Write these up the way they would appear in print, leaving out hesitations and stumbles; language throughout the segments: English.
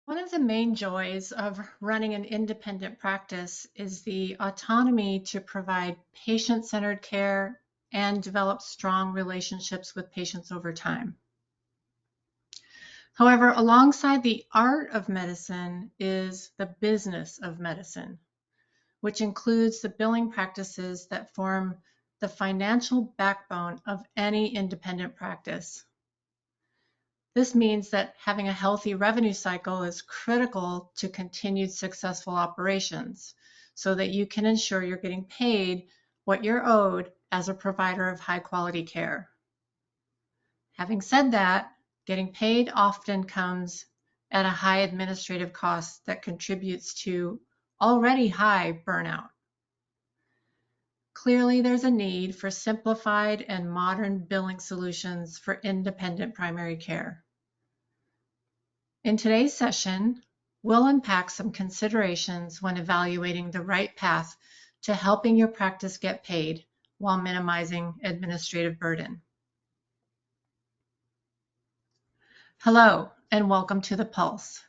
One of the main joys of running an independent practice is the autonomy to provide patient-centered care and develop strong relationships with patients over time. However, alongside the art of medicine is the business of medicine, which includes the billing practices that form the financial backbone of any independent practice. This means that having a healthy revenue cycle is critical to continued successful operations so that you can ensure you're getting paid what you're owed as a provider of high quality care. Having said that, getting paid often comes at a high administrative cost that contributes to already high burnout. Clearly, there's a need for simplified and modern billing solutions for independent primary care. In today's session, we'll unpack some considerations when evaluating the right path to helping your practice get paid while minimizing administrative burden. Hello, and welcome to The Pulse,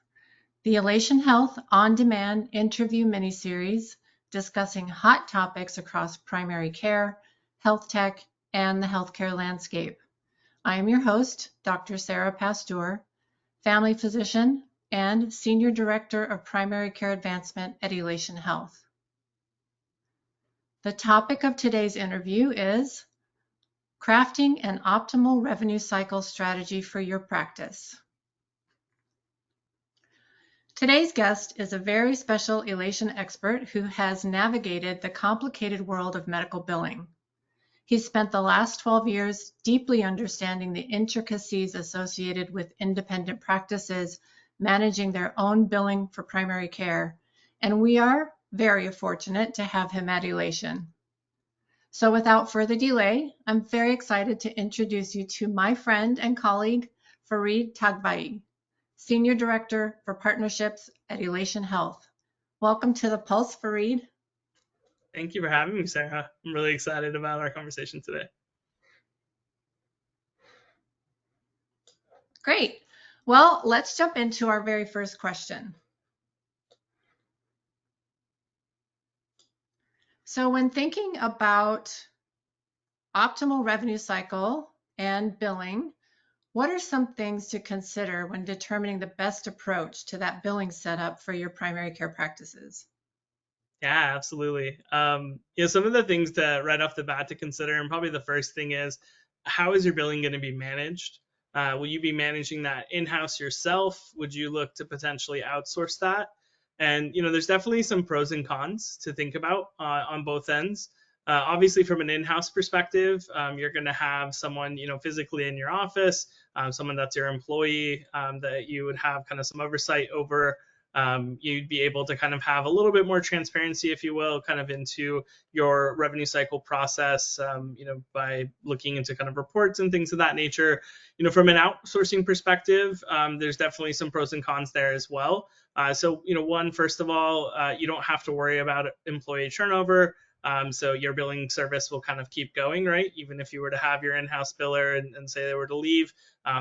the Elation Health on-demand interview miniseries discussing hot topics across primary care, health tech, and the healthcare landscape. I am your host, Dr. Sarah Pasteur, family physician and Senior Director of Primary Care Advancement at Elation Health. The topic of today's interview is crafting an optimal revenue cycle strategy for your practice. Today's guest is a very special Elation expert who has navigated the complicated world of medical billing. He spent the last 12 years deeply understanding the intricacies associated with independent practices managing their own billing for primary care, and we are very fortunate to have him at Elation. So without further delay, I'm very excited to introduce you to my friend and colleague, Fareed Taghvai, Senior Director for Partnerships at Elation Health. Welcome to The Pulse, Fareed. Thank you for having me, Sarah. I'm really excited about our conversation today. Great. Well, let's jump into our very first question. So when thinking about optimal revenue cycle and billing, what are some things to consider when determining the best approach to that billing setup for your primary care practices? Yeah, absolutely. Some of the things to right off the bat to consider, and probably the first thing is, how is your billing going to be managed? Will you be managing that in-house yourself? Would you look to potentially outsource that? And there's definitely some pros and cons to think about on both ends. Obviously, from an in-house perspective, you're going to have someone physically in your office, someone that's your employee that you would have kind of some oversight over. You'd be able to kind of have a little bit more transparency, if you will, kind of into your revenue cycle process, by looking into kind of reports and things of that nature. From an outsourcing perspective, there's definitely some pros and cons there as well. So, one, first of all, you don't have to worry about employee turnover. So your billing service will kind of keep going, right? Even if you were to have your in-house biller and say they were to leave,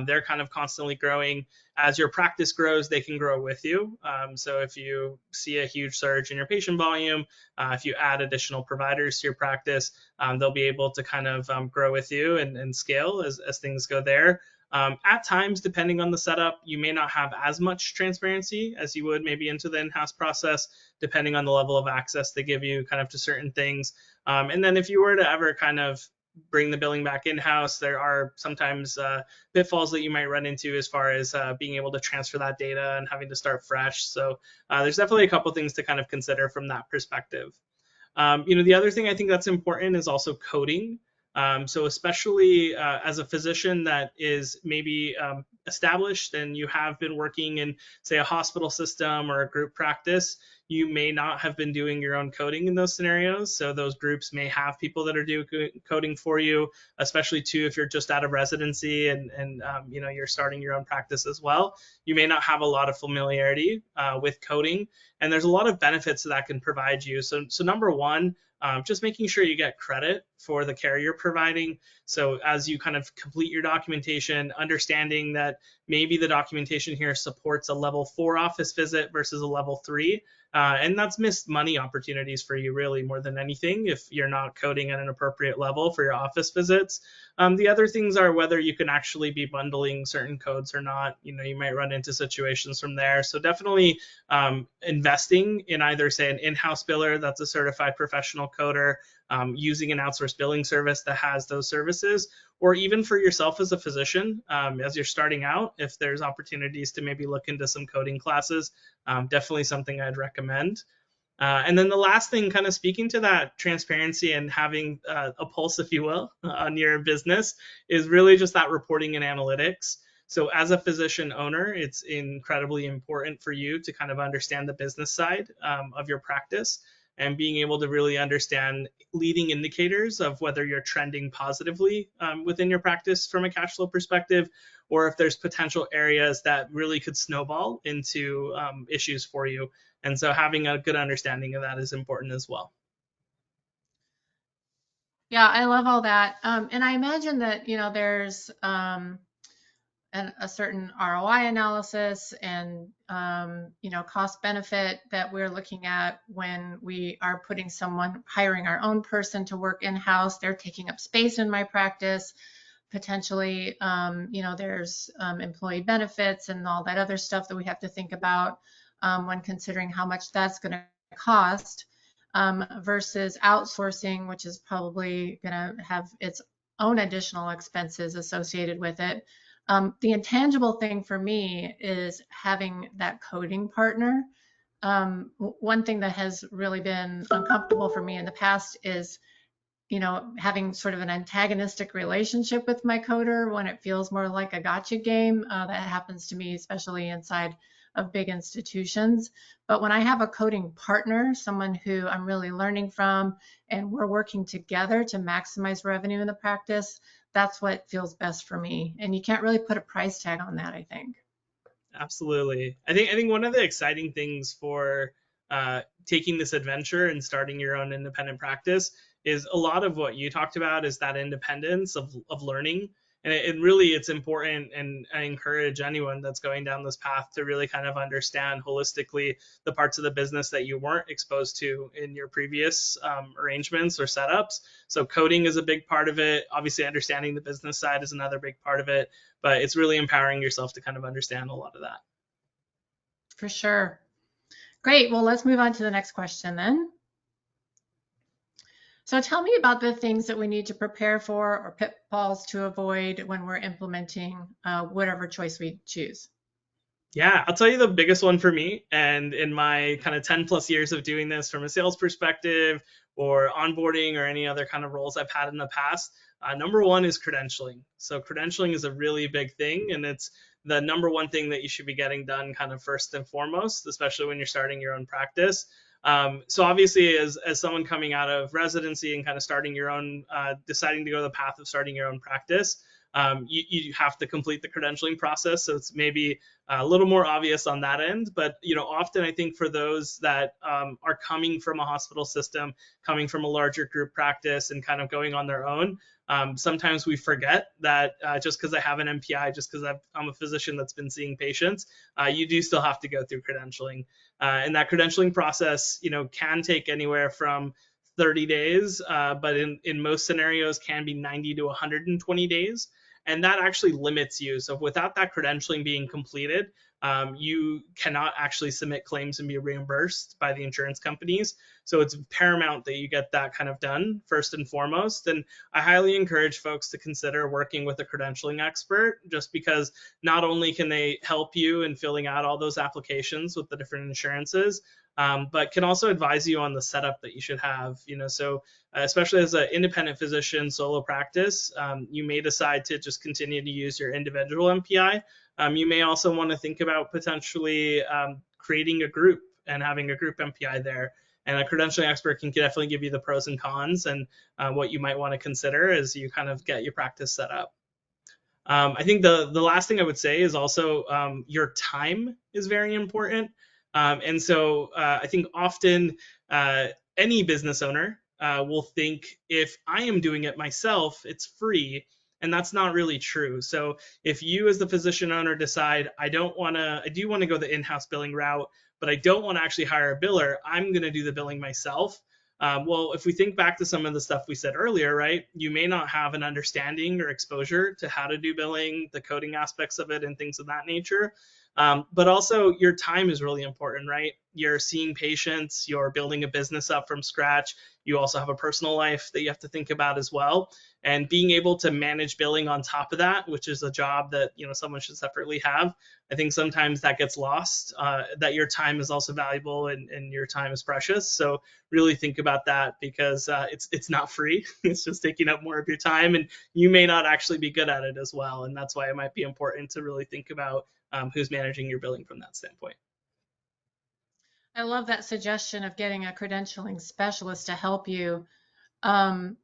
they're kind of constantly growing. As your practice grows, they can grow with you. So if you see a huge surge in your patient volume, if you add additional providers to your practice, they'll be able to kind of grow with you and scale as things go there. At times, depending on the setup, you may not have as much transparency as you would maybe into the in-house process, depending on the level of access they give you kind of to certain things. And then if you were to ever kind of bring the billing back in-house, there are sometimes pitfalls that you might run into as far as being able to transfer that data and having to start fresh. So there's definitely a couple things to kind of consider from that perspective. The other thing I think that's important is also coding. So especially as a physician that is maybe established and you have been working in, say, a hospital system or a group practice, you may not have been doing your own coding in those scenarios. So those groups may have people that are doing coding for you, especially too if you're just out of residency and you're starting your own practice as well. You may not have a lot of familiarity with coding, and there's a lot of benefits that can provide you. So number one, just making sure you get credit for the care you're providing. So as you kind of complete your documentation, understanding that that maybe the documentation here supports a level 4 office visit versus a level 3. And that's missed money opportunities for you, really, more than anything, if you're not coding at an appropriate level for your office visits. The other things are whether you can actually be bundling certain codes or not. You might run into situations from there. So definitely investing in either, say, an in-house biller that's a certified professional coder, using an outsourced billing service that has those services, or even for yourself as a physician, as you're starting out, if there's opportunities to maybe look into some coding classes, definitely something I'd recommend. And then the last thing, kind of speaking to that transparency and having a pulse, if you will, on your business, is really just that reporting and analytics. So as a physician owner, it's incredibly important for you to kind of understand the business side of your practice, and being able to really understand leading indicators of whether you're trending positively within your practice from a cash flow perspective, or if there's potential areas that really could snowball into issues for you. And so having a good understanding of that is important as well. Yeah, I love all that. And I imagine that, there's a certain ROI analysis and, cost benefit that we're looking at when we are hiring our own person to work in-house. They're taking up space in my practice. Potentially, there's employee benefits and all that other stuff that we have to think about when considering how much that's going to cost, versus outsourcing, which is probably going to have its own additional expenses associated with it. The intangible thing for me is having that coding partner. One thing that has really been uncomfortable for me in the past is, having sort of an antagonistic relationship with my coder when it feels more like a gotcha game. That happens to me, especially inside of big institutions. But when I have a coding partner, someone who I'm really learning from, and we're working together to maximize revenue in the practice, that's what feels best for me. And you can't really put a price tag on that, I think. Absolutely. I think one of the exciting things for taking this adventure and starting your own independent practice is a lot of what you talked about is that independence of learning. And really, it's important, and I encourage anyone that's going down this path to really kind of understand holistically the parts of the business that you weren't exposed to in your previous arrangements or setups. So coding is a big part of it. Obviously, understanding the business side is another big part of it, but it's really empowering yourself to kind of understand a lot of that. For sure. Great. Well, let's move on to the next question then. So tell me about the things that we need to prepare for or pitfalls to avoid when we're implementing whatever choice we choose. Yeah, I'll tell you the biggest one for me. And in my kind of 10 plus years of doing this from a sales perspective or onboarding or any other kind of roles I've had in the past, number one is credentialing. So credentialing is a really big thing, and it's the number one thing that you should be getting done kind of first and foremost, especially when you're starting your own practice. So obviously, as someone coming out of residency and kind of starting your own, deciding to go the path of starting your own practice, you have to complete the credentialing process. So it's maybe a little more obvious on that end, but often I think for those that are coming from a hospital system, coming from a larger group practice, and kind of going on their own, sometimes we forget that just because I have an MPI, just because I'm a physician that's been seeing patients, you do still have to go through credentialing, and that credentialing process, can take anywhere from 30 days, but in most scenarios can be 90 to 120 days. And that actually limits you. So without that credentialing being completed, you cannot actually submit claims and be reimbursed by the insurance companies. So it's paramount that you get that kind of done first and foremost. And I highly encourage folks to consider working with a credentialing expert, just because not only can they help you in filling out all those applications with the different insurances, but can also advise you on the setup that you should have. So especially as an independent physician solo practice, you may decide to just continue to use your individual MPI. You may also want to think about potentially creating a group and having a group MPI there. And a credentialing expert can definitely give you the pros and cons and what you might want to consider as you kind of get your practice set up. I think the last thing I would say is also your time is very important. And so I think often any business owner will think, if I am doing it myself, it's free. And that's not really true. So if you as the physician owner decide, I do want to go the in-house billing route, but I don't want to actually hire a biller, I'm going to do the billing myself. Well, if we think back to some of the stuff we said earlier, right, you may not have an understanding or exposure to how to do billing, the coding aspects of it, and things of that nature. But also, your time is really important, right? You're seeing patients, you're building a business up from scratch. You also have a personal life that you have to think about as well. And being able to manage billing on top of that, which is a job that someone should separately have, I think sometimes that gets lost. That your time is also valuable, and your time is precious. So really think about that, because it's not free. It's just taking up more of your time, and you may not actually be good at it as well. And that's why it might be important to really think about who's managing your billing from that standpoint. I love that suggestion of getting a credentialing specialist to help you. Um,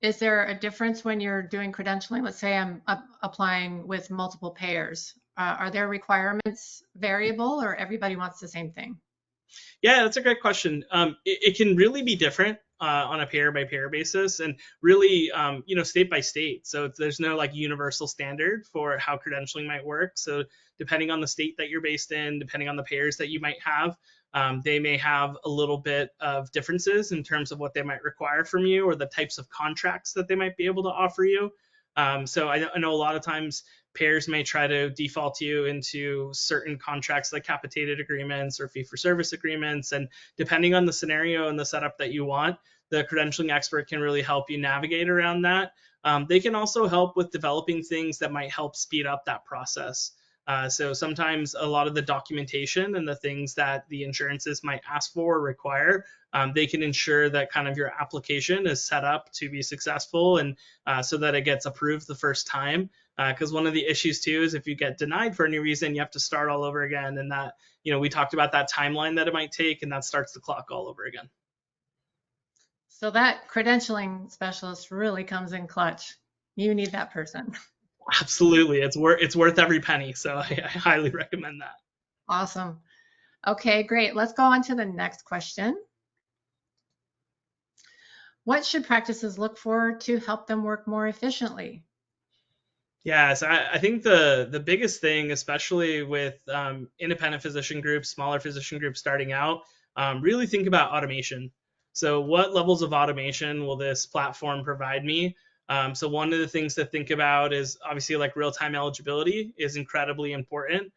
is there a difference when you're doing credentialing? Let's say I'm applying with multiple payers. Are their requirements variable, or everybody wants the same thing? Yeah, that's a great question. It can really be different on a payer by payer basis, and really, state by state. So there's no like universal standard for how credentialing might work. So depending on the state that you're based in, depending on the payers that you might have, they may have a little bit of differences in terms of what they might require from you, or the types of contracts that they might be able to offer you. So I know a lot of times payers may try to default you into certain contracts like capitated agreements or fee for service agreements. And depending on the scenario and the setup that you want, the credentialing expert can really help you navigate around that. They can also help with developing things that might help speed up that process. So sometimes a lot of the documentation and the things that the insurances might ask for or require, they can ensure that kind of your application is set up to be successful, and so that it gets approved the first time. Because one of the issues too is if you get denied for any reason, you have to start all over again, and that we talked about that timeline that it might take, and that starts the clock all over again. So that credentialing specialist really comes in clutch. You need that person. Absolutely, it's worth every penny. So I highly recommend that. Awesome. Okay, great. Let's go on to the next question. What should practices look for to help them work more efficiently? Yeah, so I think the biggest thing, especially with independent physician groups, smaller physician groups starting out, really think about automation. So, what levels of automation will this platform provide me? So, one of the things to think about is obviously like real time eligibility is incredibly important.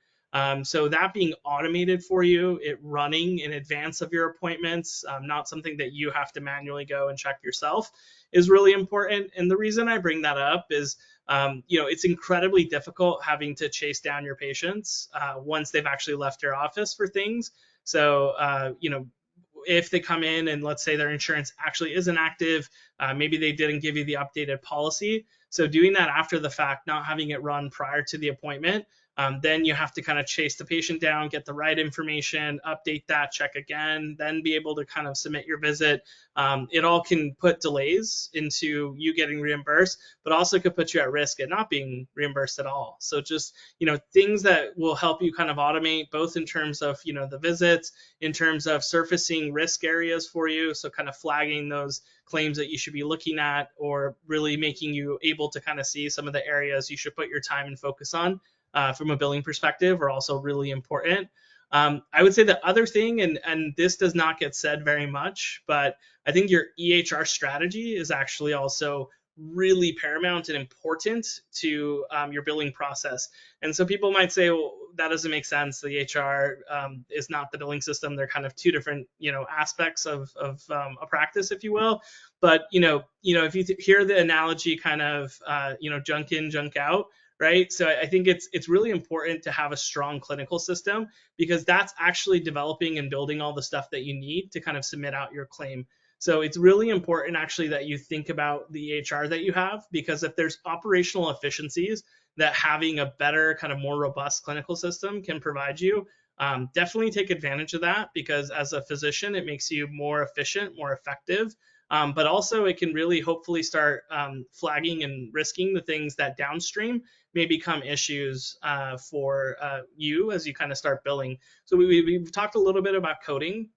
So, that being automated for you, it running in advance of your appointments, not something that you have to manually go and check yourself, is really important. And the reason I bring that up is it's incredibly difficult having to chase down your patients once they've actually left your office for things. So, if they come in and let's say their insurance actually isn't active, maybe they didn't give you the updated policy. So, doing that after the fact, not having it run prior to the appointment, then you have to kind of chase the patient down, get the right information, update that, check again, then be able to kind of submit your visit. It all can put delays into you getting reimbursed, but also could put you at risk at not being reimbursed at all. So just things that will help you kind of automate, both in terms of the visits, in terms of surfacing risk areas for you, so kind of flagging those claims that you should be looking at, or really making you able to kind of see some of the areas you should put your time and focus on from a billing perspective, are also really important. I would say the other thing, and this does not get said very much, but I think your EHR strategy is actually also really paramount and important to your billing process. And so people might say, well, that doesn't make sense. The EHR is not the billing system. They're kind of two different, aspects of a practice, if you will. But if you hear the analogy, kind of, junk in, junk out, right? So I think it's really important to have a strong clinical system, because that's actually developing and building all the stuff that you need to kind of submit out your claim. So it's really important actually that you think about the EHR that you have, because if there's operational efficiencies that having a better, kind of more robust clinical system can provide you, definitely take advantage of that, because as a physician, it makes you more efficient, more effective. But also it can really hopefully start flagging and risking the things that downstream may become issues for you as you kind of start billing. So we've talked a little bit about coding.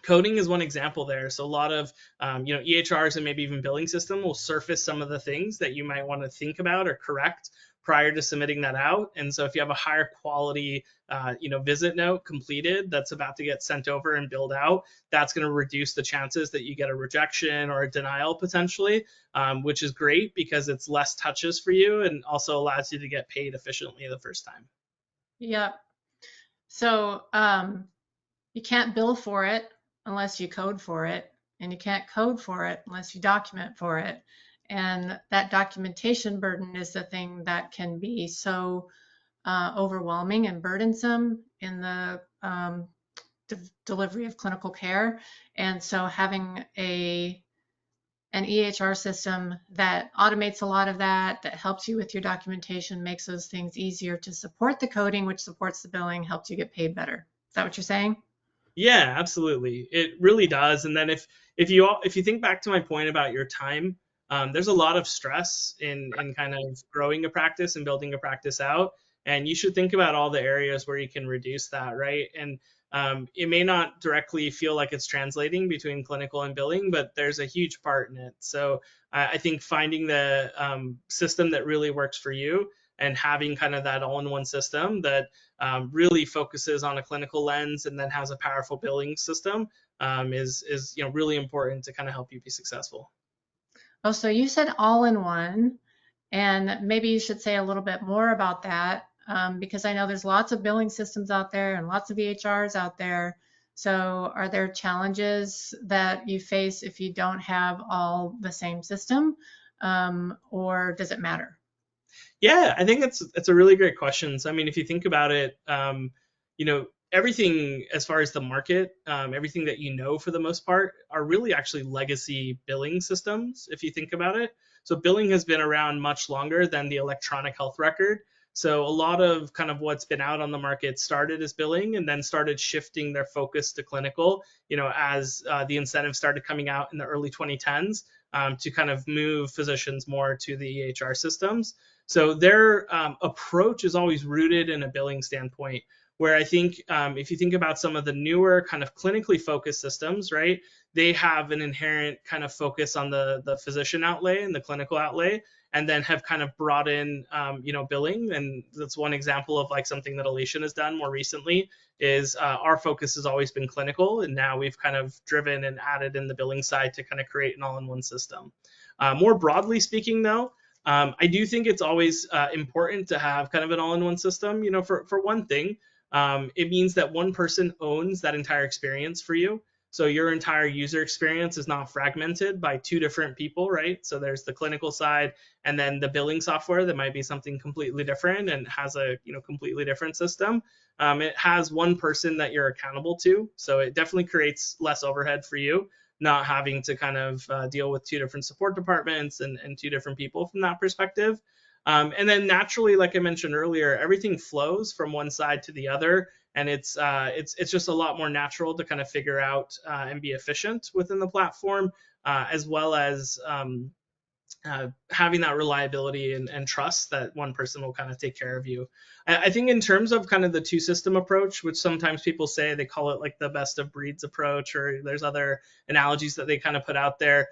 Coding is one example there. So a lot of EHRs and maybe even billing system will surface some of the things that you might want to think about or correct prior to submitting that out. And so if you have a higher quality visit note completed that's about to get sent over and billed out, that's going to reduce the chances that you get a rejection or a denial potentially, which is great because it's less touches for you and also allows you to get paid efficiently the first time. Yeah. So you can't bill for it unless you code for it, and you can't code for it unless you document for it. And that documentation burden is the thing that can be so overwhelming and burdensome in the delivery of clinical care. And so having an EHR system that automates a lot of that, that helps you with your documentation, makes those things easier to support the coding, which supports the billing, helps you get paid better. Is that what you're saying? Yeah, absolutely. It really does. And then if you think back to my point about your time, there's a lot of stress in kind of growing a practice and building a practice out, and you should think about all the areas where you can reduce that, right? And it may not directly feel like it's translating between clinical and billing, but there's a huge part in it. So I think finding the system that really works for you and having kind of that all-in-one system that really focuses on a clinical lens and then has a powerful billing system is really important to kind of help you be successful. Oh, so you said all in one, and maybe you should say a little bit more about that, because I know there's lots of billing systems out there and lots of EHRs out there. So are there challenges that you face if you don't have all the same system, or does it matter? Yeah, I think it's a really great question. So I mean, if you think about it, everything as far as the market, everything that you know for the most part are really actually legacy billing systems. If you think about it, so billing has been around much longer than the electronic health record. So a lot of kind of what's been out on the market started as billing and then started shifting their focus to clinical. As the incentives started coming out in the early 2010s to kind of move physicians more to the EHR systems. So their approach is always rooted in a billing standpoint. Where I think if you think about some of the newer kind of clinically focused systems, right, they have an inherent kind of focus on the physician outlay and the clinical outlay, and then have kind of brought in billing. And that's one example of like something that Elation has done more recently is our focus has always been clinical, and now we've kind of driven and added in the billing side to kind of create an all-in-one system. More broadly speaking, though, I do think it's always important to have kind of an all-in-one system. For one thing, it means that one person owns that entire experience for you. So your entire user experience is not fragmented by two different people, right? So there's the clinical side and then the billing software that might be something completely different and has a completely different system. It has one person that you're accountable to, so it definitely creates less overhead for you, not having to kind of deal with two different support departments and two different people from that perspective. And then naturally, like I mentioned earlier, everything flows from one side to the other, and it's just a lot more natural to kind of figure out and be efficient within the platform, as well as having that reliability and trust that one person will kind of take care of you. I think in terms of kind of the two system approach, which sometimes people say they call it like the best of breeds approach, or there's other analogies that they kind of put out there.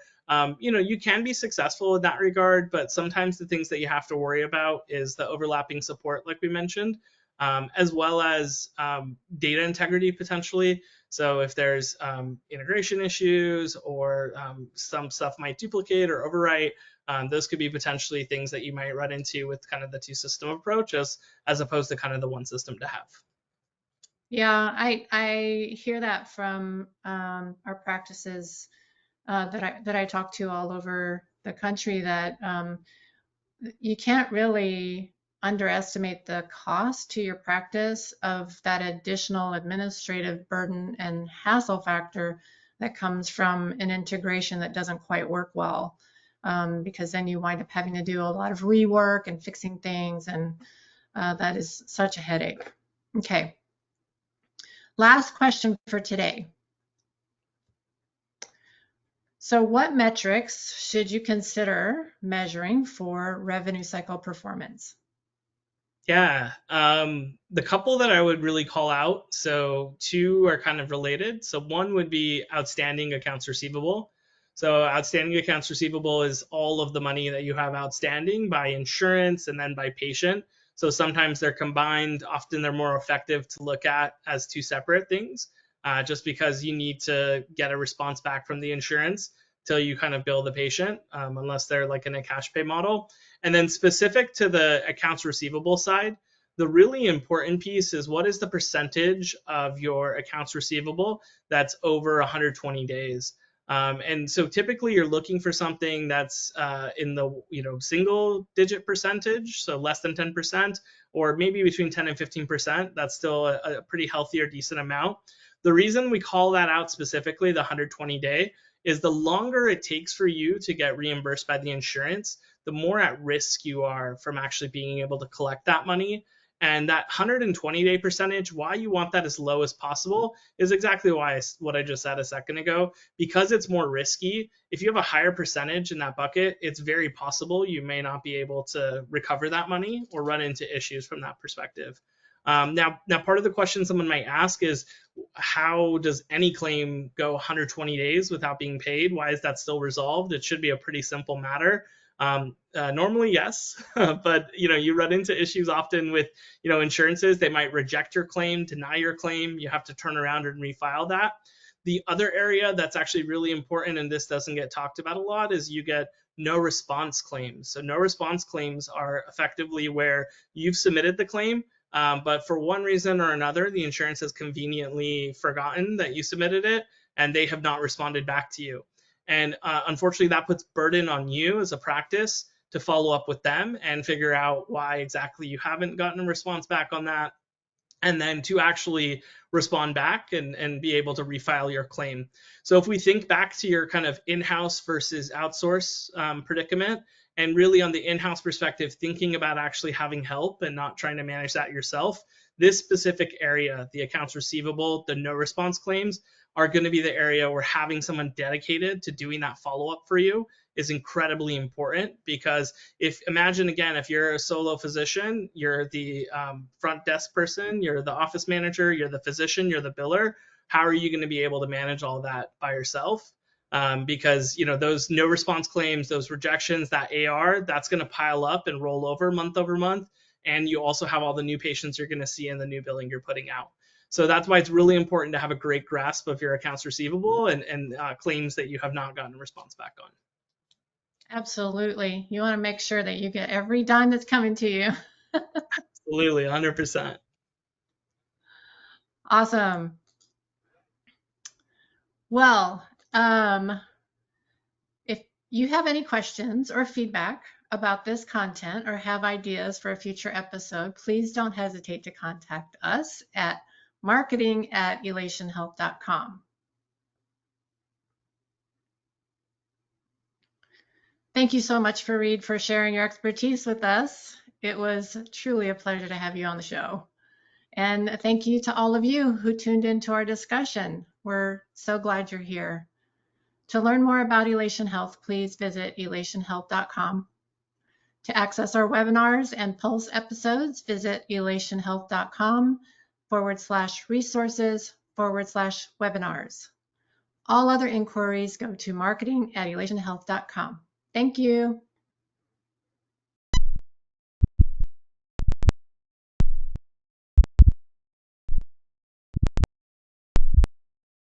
You can be successful in that regard, but sometimes the things that you have to worry about is the overlapping support, like we mentioned, as well as data integrity potentially. So if there's integration issues or some stuff might duplicate or overwrite, those could be potentially things that you might run into with kind of the two system approach as opposed to kind of the one system to have. Yeah, I hear that from our practices that I talk to all over the country, that you can't really underestimate the cost to your practice of that additional administrative burden and hassle factor that comes from an integration that doesn't quite work well. Because then you wind up having to do a lot of rework and fixing things, and that is such a headache. Okay, last question for today. So what metrics should you consider measuring for revenue cycle performance? Yeah, the couple that I would really call out, so two are kind of related. So one would be outstanding accounts receivable. So outstanding accounts receivable is all of the money that you have outstanding by insurance and then by patient. So sometimes they're combined. Often they're more effective to look at as two separate things, just because you need to get a response back from the insurance till you kind of bill the patient, unless they're like in a cash pay model. And then specific to the accounts receivable side, the really important piece is what is the percentage of your accounts receivable that's over 120 days. And so typically you're looking for something that's in the single digit percentage, so less than 10%, or maybe between 10 and 15%. That's still a pretty healthy or decent amount. The reason we call that out specifically, the 120-day, is the longer it takes for you to get reimbursed by the insurance, the more at risk you are from actually being able to collect that money. And that 120-day percentage, why you want that as low as possible, is exactly what I just said a second ago. Because it's more risky, if you have a higher percentage in that bucket, it's very possible you may not be able to recover that money or run into issues from that perspective. Now, part of the question someone might ask is, how does any claim go 120 days without being paid? Why is that still resolved? It should be a pretty simple matter. Normally, yes, but you run into issues often with insurances. They might reject your claim, deny your claim. You have to turn around and refile that. The other area that's actually really important, and this doesn't get talked about a lot, is you get no response claims. So no response claims are effectively where you've submitted the claim, but for one reason or another, the insurance has conveniently forgotten that you submitted it and they have not responded back to you. And unfortunately, that puts burden on you as a practice to follow up with them and figure out why exactly you haven't gotten a response back on that, and then to actually respond back and be able to refile your claim. So if we think back to your kind of in-house versus outsource predicament, and really on the in-house perspective, thinking about actually having help and not trying to manage that yourself, this specific area, the accounts receivable, the no response claims, are going to be the area where having someone dedicated to doing that follow-up for you is incredibly important. Because imagine again, if you're a solo physician, you're the front desk person, you're the office manager, you're the physician, you're the biller. How are you going to be able to manage all that by yourself? Because those no response claims, those rejections, that AR, that's going to pile up and roll over month, and you also have all the new patients you're going to see in the new billing you're putting out. So that's why it's really important to have a great grasp of your accounts receivable and claims that you have not gotten a response back on. Absolutely. You want to make sure that you get every dime that's coming to you. Absolutely, 100%. Awesome. Well, if you have any questions or feedback about this content or have ideas for a future episode, please don't hesitate to contact us at marketing@elationhealth.com. Thank you so much, Fareed, for sharing your expertise with us. It was truly a pleasure to have you on the show. And thank you to all of you who tuned into our discussion. We're so glad you're here. To learn more about Elation Health, please visit elationhealth.com. To access our webinars and Pulse episodes, visit elationhealth.com/resources/webinars. All other inquiries go to marketing@elationhealth.com. Thank you.